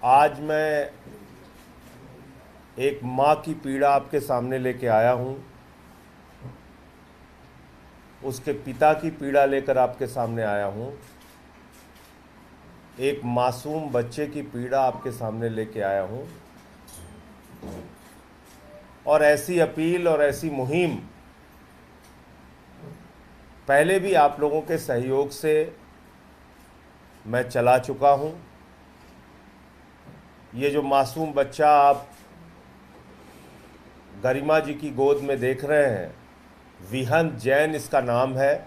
आज मैं एक माँ की पीड़ा आपके सामने लेके आया हूँ। उसके पिता की पीड़ा लेकर आपके सामने आया हूँ। एक मासूम बच्चे की पीड़ा आपके सामने लेके आया हूँ। और ऐसी अपील और ऐसी मुहिम पहले भी आप लोगों के सहयोग से मैं चला चुका हूँ। ये जो मासूम बच्चा आप गरिमा जी की गोद में देख रहे हैं, विहंत जैन इसका नाम है।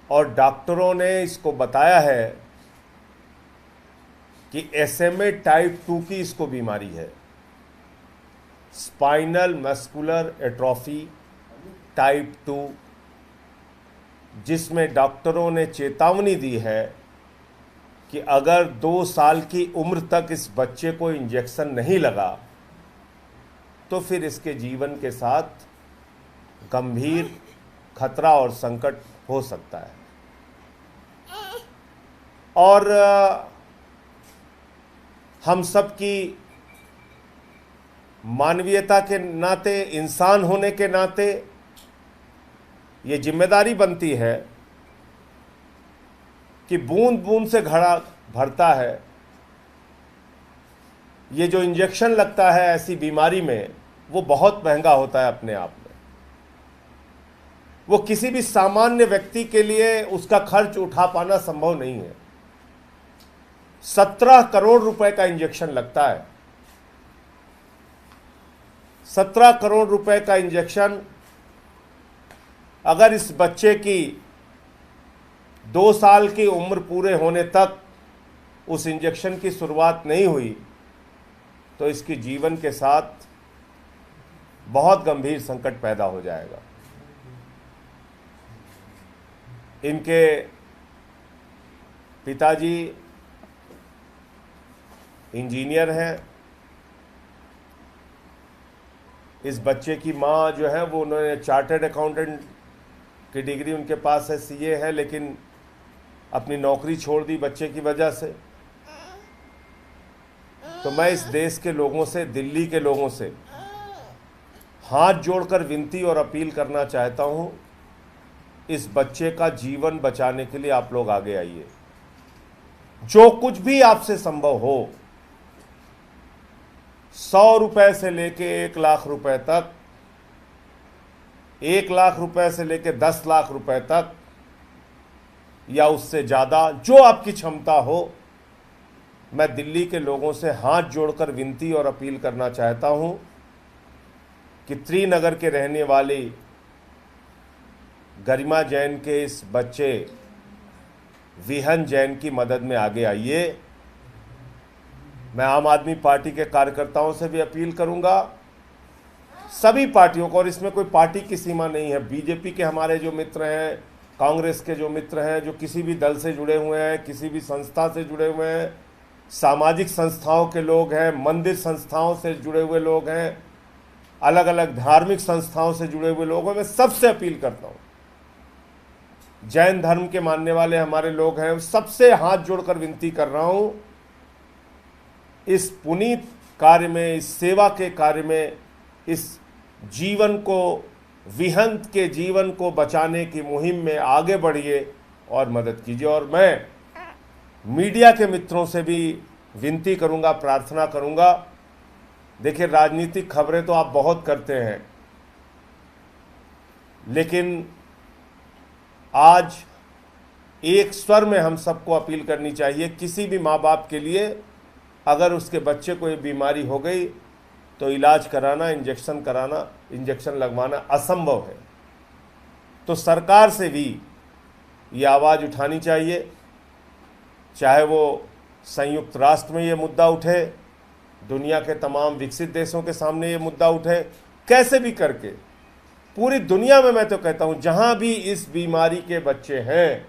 और डॉक्टरों ने इसको बताया है कि SMA टाइप 2 की इसको बीमारी है, स्पाइनल मस्कुलर एट्रोफी टाइप 2, जिसमें डॉक्टरों ने चेतावनी दी है कि अगर 2 साल की उम्र तक इस बच्चे को इंजेक्शन नहीं लगा तो फिर इसके जीवन के साथ गंभीर खतरा और संकट हो सकता है। और हम सब की मानवीयता के नाते, इंसान होने के नाते ये जिम्मेदारी बनती है कि बूंद बूंद से घड़ा भरता है। ये जो इंजेक्शन लगता है ऐसी बीमारी में, वो बहुत महंगा होता है अपने आप में। वो किसी भी सामान्य व्यक्ति के लिए उसका खर्च उठा पाना संभव नहीं है। 17 करोड़ रुपए का इंजेक्शन लगता है। 17 करोड़ रुपए का इंजेक्शन अगर इस बच्चे की 2 साल की उम्र पूरे होने तक उस इंजेक्शन की शुरुआत नहीं हुई तो इसके जीवन के साथ बहुत गंभीर संकट पैदा हो जाएगा। इनके पिताजी इंजीनियर हैं। इस बच्चे की माँ जो है वो, उन्होंने चार्टर्ड अकाउंटेंट की डिग्री उनके पास है, CA है, लेकिन अपनी नौकरी छोड़ दी बच्चे की वजह से। तो मैं इस देश के लोगों से, दिल्ली के लोगों से हाथ जोड़कर विनती और अपील करना चाहता हूं, इस बच्चे का जीवन बचाने के लिए आप लोग आगे आइए। जो कुछ भी आपसे संभव हो, 100 रुपए से लेके 1 लाख रुपए तक, 1 लाख रुपए से लेके 10 लाख रुपए तक, या उससे ज़्यादा, जो आपकी क्षमता हो, मैं दिल्ली के लोगों से हाथ जोड़कर विनती और अपील करना चाहता हूं कि त्रिनगर के रहने वाली गरिमा जैन के इस बच्चे विहन जैन की मदद में आगे आइए। मैं आम आदमी पार्टी के कार्यकर्ताओं से भी अपील करूंगा, सभी पार्टियों को, और इसमें कोई पार्टी की सीमा नहीं है। बीजेपी के हमारे जो मित्र हैं, कांग्रेस के जो मित्र हैं, जो किसी भी दल से जुड़े हुए हैं, किसी भी संस्था से जुड़े हुए हैं, सामाजिक संस्थाओं के लोग हैं, मंदिर संस्थाओं से जुड़े हुए लोग हैं, अलग अलग धार्मिक संस्थाओं से जुड़े हुए लोग हैं, मैं सबसे अपील करता हूं। जैन धर्म के मानने वाले हमारे लोग हैं, सबसे हाथ जोड़कर विनती कर रहा हूं, इस पुनीत कार्य में, इस सेवा के कार्य में, इस जीवन को, विहंत के जीवन को बचाने की मुहिम में आगे बढ़िए और मदद कीजिए। और मैं मीडिया के मित्रों से भी विनती करूंगा, प्रार्थना करूंगा। देखिए, राजनीतिक खबरें तो आप बहुत करते हैं, लेकिन आज एक स्वर में हम सबको अपील करनी चाहिए। किसी भी माँ बाप के लिए अगर उसके बच्चे को ये बीमारी हो गई तो इलाज कराना, इंजेक्शन कराना, इंजेक्शन लगवाना असंभव है। तो सरकार से भी ये आवाज़ उठानी चाहिए, चाहे वो संयुक्त राष्ट्र में ये मुद्दा उठे, दुनिया के तमाम विकसित देशों के सामने ये मुद्दा उठे, कैसे भी करके पूरी दुनिया में, मैं तो कहता हूँ जहाँ भी इस बीमारी के बच्चे हैं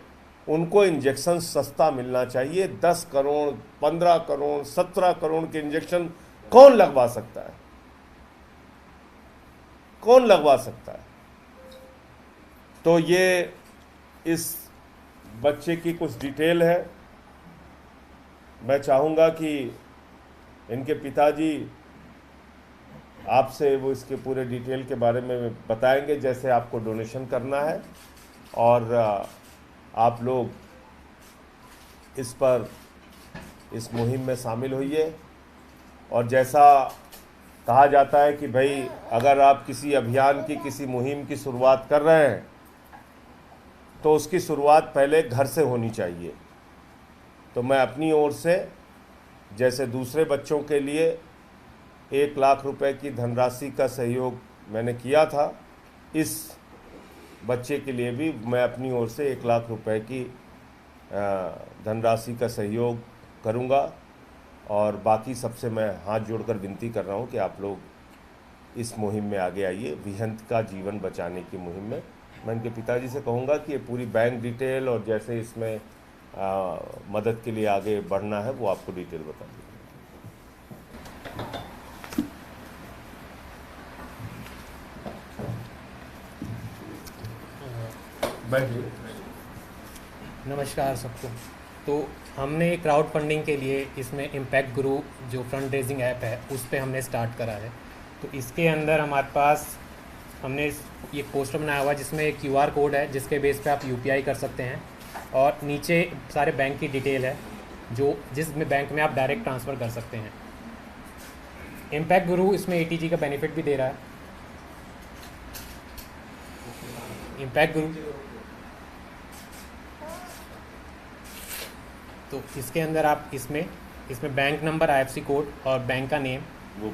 उनको इंजेक्शन सस्ता मिलना चाहिए। 10 करोड़, 15 करोड़, 17 करोड़ के इंजेक्शन कौन लगवा सकता है? कौन लगवा सकता है? तो ये इस बच्चे की कुछ डिटेल है। मैं चाहूँगा कि इनके पिताजी आपसे वो इसके पूरे डिटेल के बारे में बताएंगे, जैसे आपको डोनेशन करना है, और आप लोग इस पर इस मुहिम में शामिल होइए। और जैसा कहा जाता है कि भाई अगर आप किसी अभियान की, किसी मुहिम की शुरुआत कर रहे हैं तो उसकी शुरुआत पहले घर से होनी चाहिए। तो मैं अपनी ओर से, जैसे दूसरे बच्चों के लिए 1 लाख रुपए की धनराशि का सहयोग मैंने किया था, इस बच्चे के लिए भी मैं अपनी ओर से 1 लाख रुपए की धनराशि का सहयोग करूंगा। और बाकी सबसे मैं हाथ जोड़कर विनती कर रहा हूं कि आप लोग इस मुहिम में आगे आइए, विहंत का जीवन बचाने की मुहिम में। मैं इनके पिताजी से कहूँगा कि ये पूरी बैंक डिटेल और जैसे इसमें मदद के लिए आगे बढ़ना है वो आपको डिटेल बता देंगे। बैठिए। नमस्कार सबको। तो हमने क्राउड फंडिंग के लिए इसमें इम्पैक्ट गुरु जो फंड रेजिंग ऐप है उस पर हमने स्टार्ट करा है। तो इसके अंदर हमारे पास हमने ये पोस्टर बनाया हुआ है जिसमें एक QR कोड है जिसके बेस पे आप UPI कर सकते हैं, और नीचे सारे बैंक की डिटेल है जो जिसमें बैंक में आप डायरेक्ट ट्रांसफ़र कर सकते हैं। इम्पैक्ट गुरु इसमें ATG का बेनिफिट भी दे रहा है। इम्पैक्ट गुरु तो इसके अंदर आप इसमें बैंक नंबर, IFSC कोड और बैंक का नेम वो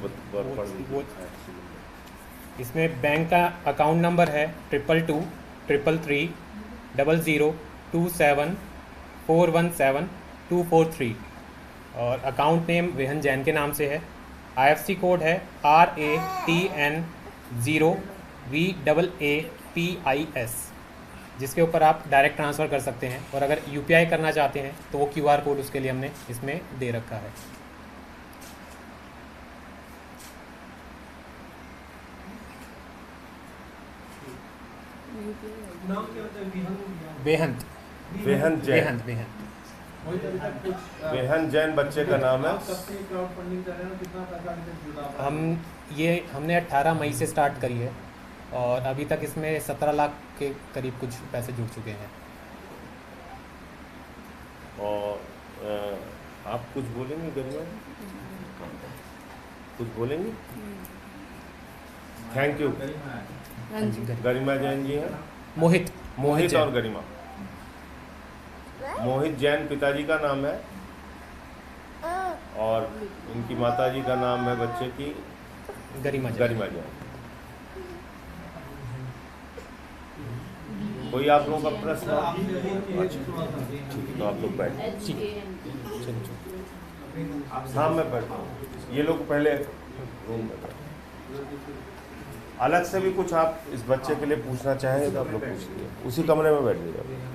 इसमें बैंक का अकाउंट नंबर है 222333027417243243 और अकाउंट नेम विहन जैन के नाम से है। IFSC कोड है RATN0VAAPIS, जिसके ऊपर आप डायरेक्ट ट्रांसफ़र कर सकते हैं। और अगर UPI करना चाहते हैं तो वो QR कोड उसके लिए हमने इसमें दे रखा है। बेहंत जैन बच्चे का नाम है। हमने 18 मई से स्टार्ट करी है और अभी तक इसमें 17 लाख के करीब कुछ पैसे जुड़ चुके हैं। और आप कुछ बोलेंगे गरिमा? कुछ बोलेंगे? Thank you. गरिमा जैन जी हैं। मोहित और गरिमा। मोहित जैन पिताजी का नाम है और इनकी माताजी का नाम है बच्चे की गरिमा जैन। कोई आप लोगों का प्रश्न? तो आप लोग बैठ। हाँ मैं बैठता हूँ। ये लोग पहले रूम में बैठ। अलग से भी कुछ आप इस बच्चे के लिए पूछना चाहें तो आप लोग पूछिए, उसी कमरे में बैठ जाइए।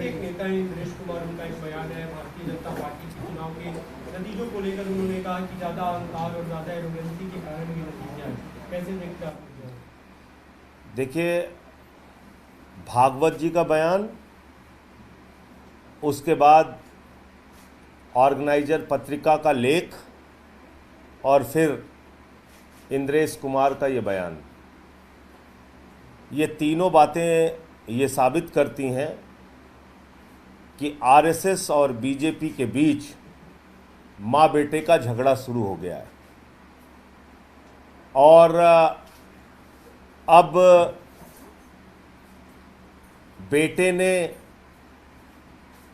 एक नेता है दिनेश कुमार, उनका एक बयान है भारतीय जनता पार्टी के चुनाव के नतीजों को लेकर। उन्होंने कहा कि ज़्यादा अहंकार और ज़्यादा एरोगेंसी के कारण ये नतीजे आए। कैसे देखते आप? देखिए, भागवत जी का बयान, उसके बाद ऑर्गेनाइजर पत्रिका का लेख और फिर इंद्रेश कुमार का ये बयान, ये तीनों बातें ये साबित करती हैं कि आरएसएस और बीजेपी के बीच माँ बेटे का झगड़ा शुरू हो गया है। और अब बेटे ने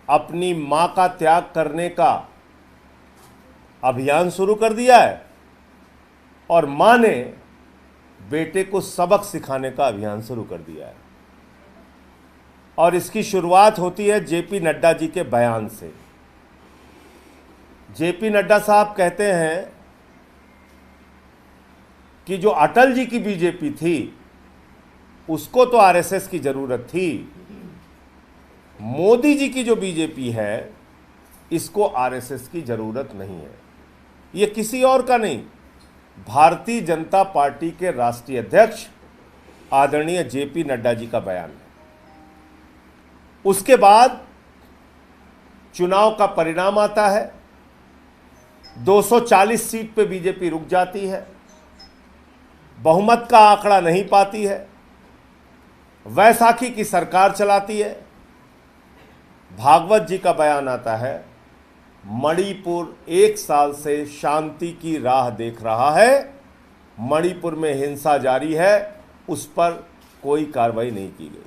अपनी मां का त्याग करने का अभियान शुरू कर दिया है और मां ने बेटे को सबक सिखाने का अभियान शुरू कर दिया है। और इसकी शुरुआत होती है जेपी नड्डा जी के बयान से। जेपी नड्डा साहब कहते हैं कि जो अटल जी की बीजेपी थी उसको तो आरएसएस की जरूरत थी, मोदी जी की जो बीजेपी है इसको आरएसएस की जरूरत नहीं है। ये किसी और का नहीं, भारतीय जनता पार्टी के राष्ट्रीय अध्यक्ष आदरणीय जेपी नड्डा जी का बयान है। उसके बाद चुनाव का परिणाम आता है, 240 सीट पे बीजेपी रुक जाती है, बहुमत का आंकड़ा नहीं पाती है, वैसाखी की सरकार चलाती है। भागवत जी का बयान आता है, मणिपुर 1 साल से शांति की राह देख रहा है, मणिपुर में हिंसा जारी है, उस पर कोई कार्रवाई नहीं की गई।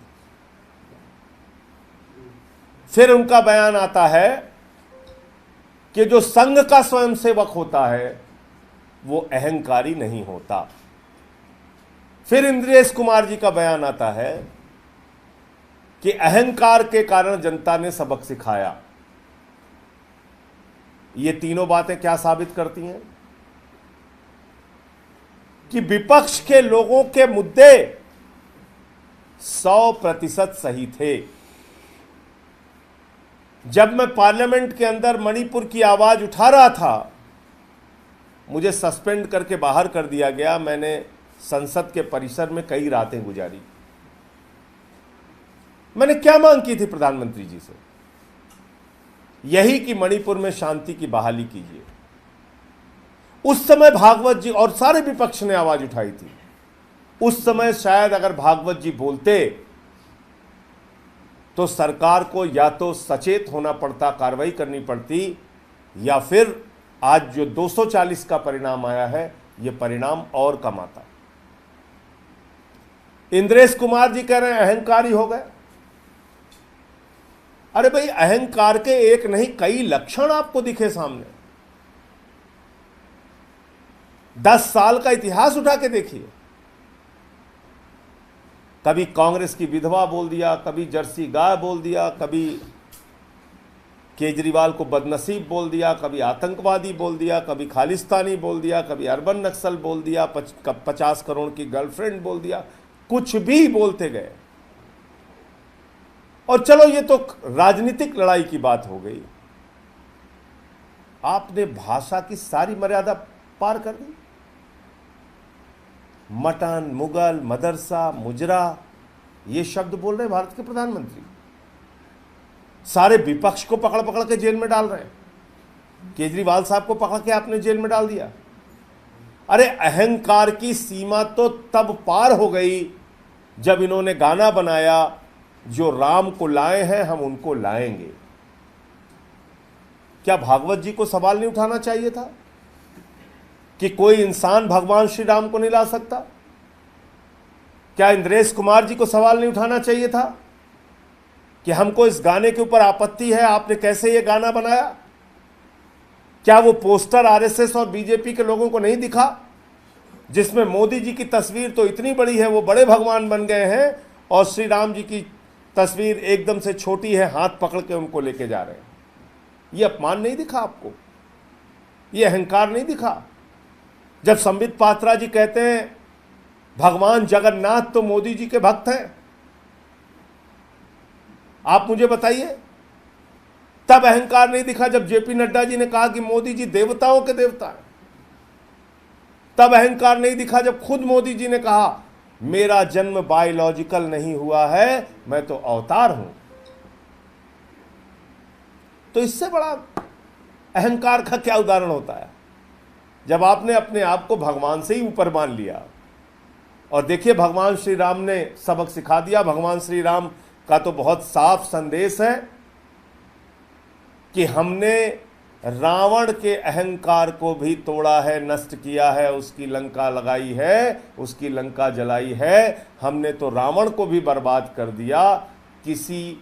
फिर उनका बयान आता है कि जो संघ का स्वयंसेवक होता है वो अहंकारी नहीं होता। फिर इंद्रेश कुमार जी का बयान आता है कि अहंकार के कारण जनता ने सबक सिखाया। ये तीनों बातें क्या साबित करती हैं कि विपक्ष के लोगों के मुद्दे 100% सही थे। जब मैं पार्लियामेंट के अंदर मणिपुर की आवाज उठा रहा था, मुझे सस्पेंड करके बाहर कर दिया गया। मैंने संसद के परिसर में कई रातें गुजारी। मैंने क्या मांग की थी प्रधानमंत्री जी से? यही कि मणिपुर में शांति की बहाली कीजिए। उस समय भागवत जी और सारे विपक्ष ने आवाज उठाई थी। उस समय शायद अगर भागवत जी बोलते तो सरकार को या तो सचेत होना पड़ता, कार्रवाई करनी पड़ती, या फिर आज जो 240 का परिणाम आया है, यह परिणाम और कम आता। इंद्रेश कुमार जी कह रहे हैं अहंकारी हो गए। अरे भाई, अहंकार के एक नहीं कई लक्षण आपको दिखे सामने। 10 साल का इतिहास उठा के देखिए। कभी कांग्रेस की विधवा बोल दिया, कभी जर्सी गाय बोल दिया, कभी केजरीवाल को बदनसीब बोल दिया, कभी आतंकवादी बोल दिया, कभी खालिस्तानी बोल दिया, कभी अर्बन नक्सल बोल दिया, 50 करोड़ की गर्लफ्रेंड बोल दिया, कुछ भी बोलते गए। और चलो ये तो राजनीतिक लड़ाई की बात हो गई। आपने भाषा की सारी मर्यादा पार कर दी। मटन, मुगल, मदरसा, मुजरा, ये शब्द बोल रहे हैं भारत के प्रधानमंत्री। सारे विपक्ष को पकड़ पकड़ के जेल में डाल रहे हैं। केजरीवाल साहब को पकड़ के आपने जेल में डाल दिया। अरे अहंकार की सीमा तो तब पार हो गई जब इन्होंने गाना बनाया, जो राम को लाए हैं हम उनको लाएंगे। क्या भागवत जी को सवाल नहीं उठाना चाहिए था कि कोई इंसान भगवान श्री राम को नहीं ला सकता? क्या इंद्रेश कुमार जी को सवाल नहीं उठाना चाहिए था कि हमको इस गाने के ऊपर आपत्ति है, आपने कैसे ये गाना बनाया? क्या वो पोस्टर आरएसएस और बीजेपी के लोगों को नहीं दिखा, जिसमें मोदी जी की तस्वीर तो इतनी बड़ी है, वो बड़े भगवान बन गए हैं, और श्री राम जी की तस्वीर एकदम से छोटी है, हाथ पकड़ के उनको लेके जा रहे हैं? ये अपमान नहीं दिखा आपको? ये अहंकार नहीं दिखा? जब संबित पात्रा जी कहते हैं भगवान जगन्नाथ तो मोदी जी के भक्त हैं, आप मुझे बताइए, तब अहंकार नहीं दिखा जब जेपी नड्डा जी ने कहा कि मोदी जी देवताओं के देवता हैं? तब अहंकार नहीं दिखा जब खुद मोदी जी ने कहा मेरा जन्म बायोलॉजिकल नहीं हुआ है, मैं तो अवतार हूं? तो इससे बड़ा अहंकार का क्या उदाहरण होता है जब आपने अपने आप को भगवान से ही ऊपर मान लिया। और देखिए, भगवान श्री राम ने सबक सिखा दिया। भगवान श्री राम का तो बहुत साफ संदेश है कि हमने रावण के अहंकार को भी तोड़ा है, नष्ट किया है, उसकी लंका लगाई है, उसकी लंका जलाई है। हमने तो रावण को भी बर्बाद कर दिया। किसी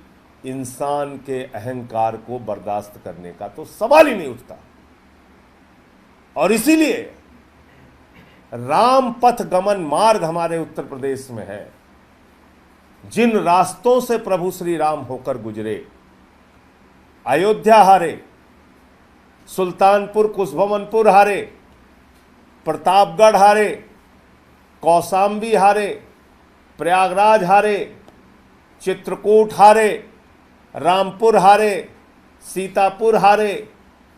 इंसान के अहंकार को बर्दाश्त करने का तो सवाल ही नहीं उठता। और इसीलिए राम पथ गमन मार्ग हमारे उत्तर प्रदेश में है। जिन रास्तों से प्रभु श्री राम होकर गुजरे, अयोध्या हारे, सुल्तानपुर कुशभवनपुर हारे, प्रतापगढ़ हारे, कौशाम्बी हारे, प्रयागराज हारे, चित्रकूट हारे, रामपुर हारे, सीतापुर हारे,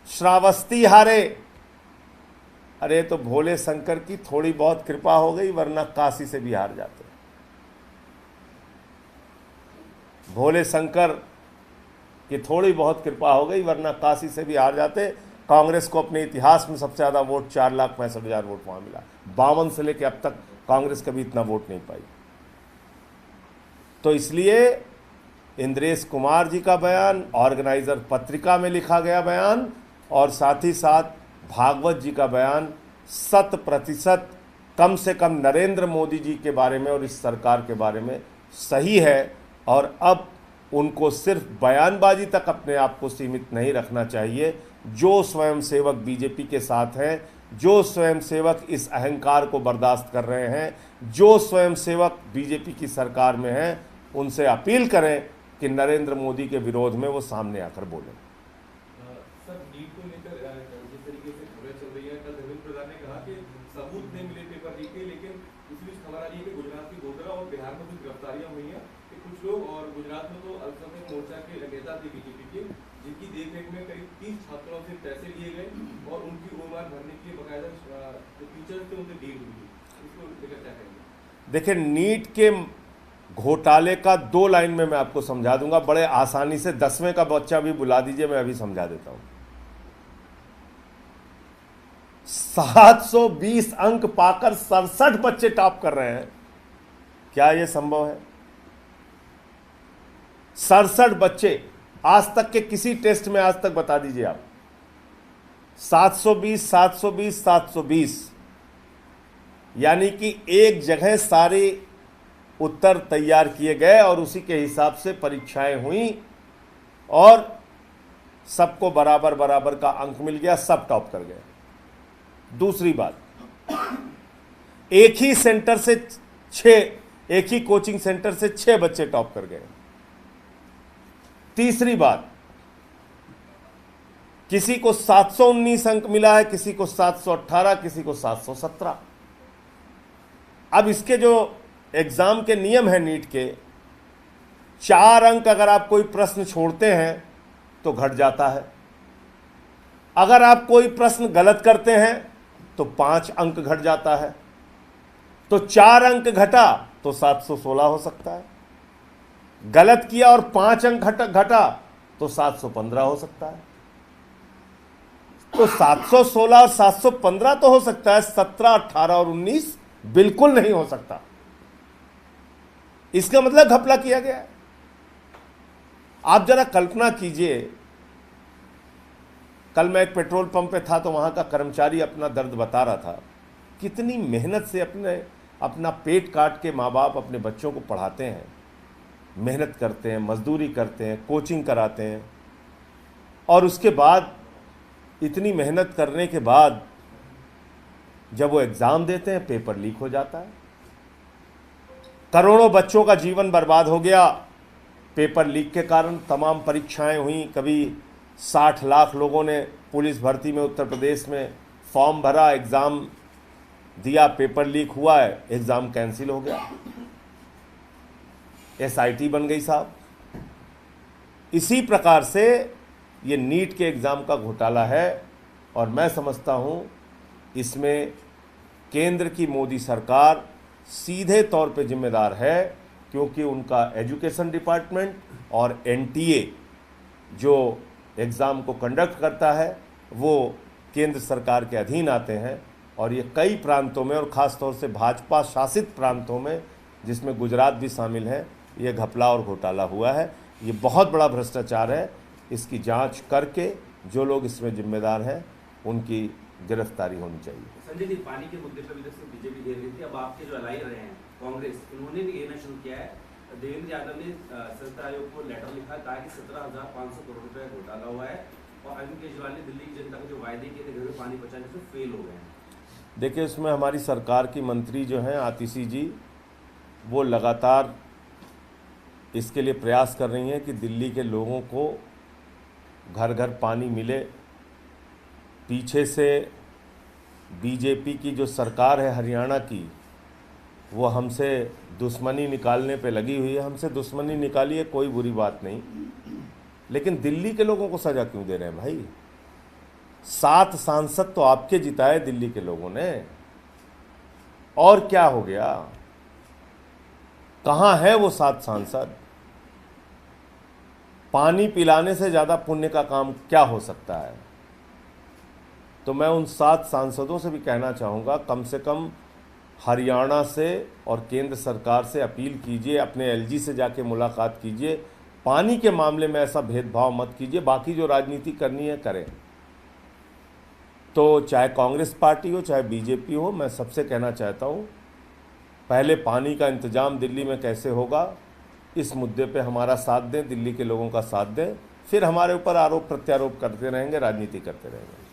श्रावस्ती हारे, अरे तो भोले शंकर की थोड़ी बहुत कृपा हो गई, वरना काशी से भी हार जाते। भोले शंकर की थोड़ी बहुत कृपा हो गई, वरना काशी से भी हार जाते। कांग्रेस को अपने इतिहास में सबसे ज़्यादा वोट 4,65,000 वोट वहाँ मिला। 52 से लेकर अब तक कांग्रेस कभी इतना वोट नहीं पाई। तो इसलिए इंद्रेश कुमार जी का बयान, ऑर्गेनाइजर पत्रिका में लिखा गया बयान और साथ ही साथ भागवत जी का बयान 100% कम से कम नरेंद्र मोदी जी के बारे में और इस सरकार के बारे में सही है। और अब उनको सिर्फ बयानबाजी तक अपने आप को सीमित नहीं रखना चाहिए। जो स्वयंसेवक बीजेपी के साथ हैं, जो स्वयंसेवक इस अहंकार को बर्दाश्त कर रहे हैं, जो स्वयंसेवक बीजेपी की सरकार में हैं, उनसे अपील करें कि नरेंद्र मोदी के विरोध में वो सामने आकर बोलें। सर, नीट को लेकर जिस तरीके से खबरें चल रही है, कल धर्मेंद्र प्रधान ने कहा कि सबूत नहीं मिले पेपर लीक के, लेकिन दूसरी खबर आ रही है कि गुजरात की गोधरा और बिहार में कुछ गिरफ्तारियां हुई हैं कि कुछ लोग, और गुजरात में तो अल्पसंख्यक मोर्चा के नेता थे बीजेपी के, जिनकी देखरेख में करीब 30 छात्रों से पैसे लिए गए और उनकी उम्र भरने के लिए बाकायदा जो टीचर्स थे उनसे डील हुई। इसको लेकर क्या कहेंगे? देखिए, नीट के घोटाले का 2 लाइन में मैं आपको समझा दूंगा बड़े आसानी से। 10वें का बच्चा भी बुला दीजिए, मैं अभी समझा देता हूं। 720 अंक पाकर 67 बच्चे टॉप कर रहे हैं। क्या यह संभव है? 67 बच्चे आज तक के किसी टेस्ट में, आज तक बता दीजिए आप। 720 720 720, यानी कि एक जगह सारे उत्तर तैयार किए गए और उसी के हिसाब से परीक्षाएं हुई और सबको बराबर बराबर का अंक मिल गया, सब टॉप कर गए। दूसरी बात, एक ही सेंटर से 6, एक ही कोचिंग सेंटर से 6 बच्चे टॉप कर गए। तीसरी बात, किसी को 719 अंक मिला है, किसी को 718, किसी को 717। अब इसके जो एग्जाम के नियम है नीट के, 4 अंक अगर आप कोई प्रश्न छोड़ते हैं तो घट जाता है, अगर आप कोई प्रश्न गलत करते हैं तो 5 अंक घट जाता है। तो 4 अंक घटा तो 716 हो सकता है, गलत किया और 5 अंक घटा तो 715 हो सकता है। तो 716 और 715 तो हो सकता है, 17, 18 और 19 बिल्कुल नहीं हो सकता। इसका मतलब घपला किया गया है। आप जरा कल्पना कीजिए, कल मैं एक पेट्रोल पंप पे था तो वहां का कर्मचारी अपना दर्द बता रहा था, कितनी मेहनत से अपना पेट काट के माँ बाप अपने बच्चों को पढ़ाते हैं, मेहनत करते हैं, मजदूरी करते हैं, कोचिंग कराते हैं, और उसके बाद इतनी मेहनत करने के बाद जब वो एग्ज़ाम देते हैं पेपर लीक हो जाता है। करोड़ों बच्चों का जीवन बर्बाद हो गया पेपर लीक के कारण। तमाम परीक्षाएं हुई, कभी 60 लाख लोगों ने पुलिस भर्ती में उत्तर प्रदेश में फॉर्म भरा, एग्ज़ाम दिया, पेपर लीक हुआ है, एग्ज़ाम कैंसिल हो गया, SIT बन गई साहब। इसी प्रकार से ये नीट के एग्ज़ाम का घोटाला है और मैं समझता हूँ इसमें केंद्र की मोदी सरकार सीधे तौर पे जिम्मेदार है, क्योंकि उनका एजुकेशन डिपार्टमेंट और NTA जो एग्ज़ाम को कंडक्ट करता है वो केंद्र सरकार के अधीन आते हैं। और ये कई प्रांतों में और ख़ास तौर से भाजपा शासित प्रांतों में, जिसमें गुजरात भी शामिल है, ये घपला और घोटाला हुआ है। ये बहुत बड़ा भ्रष्टाचार है। इसकी जांच करके जो लोग इसमें जिम्मेदार हैं उनकी गिरफ्तारी होनी चाहिए। संजय जी, पानी के मुद्दे पर बीजेपी घेर रही थी, अब आपके जो अलाई रहे हैं कांग्रेस, उन्होंने भी घेरना शुरू किया है। देवेंद्र यादव ने संसदीय आयोग को लेटर लिखा, कहा कि 17,500 करोड़ रुपए घोटाला हुआ है और अरविंद केजरीवाल ने दिल्ली की जनता को जो वायदे किए थे घर में पानी पहुंचाने से फेल हो गए हैं। देखिए, उसमें हमारी सरकार की मंत्री जो हैं आतिशी जी, वो लगातार इसके लिए प्रयास कर रही हैं कि दिल्ली के लोगों को घर घर पानी मिले। पीछे से बीजेपी की जो सरकार है हरियाणा की, वो हमसे दुश्मनी निकालने पे लगी हुई है। हमसे दुश्मनी निकालिए, कोई बुरी बात नहीं, लेकिन दिल्ली के लोगों को सज़ा क्यों दे रहे हैं भाई? 7 सांसद तो आपके जिताए दिल्ली के लोगों ने, और क्या हो गया? कहां है वो 7 सांसद? पानी पिलाने से ज्यादा पुण्य का काम क्या हो सकता है? तो मैं उन 7 सांसदों से भी कहना चाहूँगा, कम से कम हरियाणा से और केंद्र सरकार से अपील कीजिए, अपने एलजी से जाके मुलाकात कीजिए, पानी के मामले में ऐसा भेदभाव मत कीजिए, बाकी जो राजनीति करनी है करें। तो चाहे कांग्रेस पार्टी हो चाहे बीजेपी हो, मैं सबसे कहना चाहता हूँ, पहले पानी का इंतजाम दिल्ली में कैसे होगा इस मुद्दे पे हमारा साथ दें, दिल्ली के लोगों का साथ दें, फिर हमारे ऊपर आरोप प्रत्यारोप करते रहेंगे, राजनीति करते रहेंगे।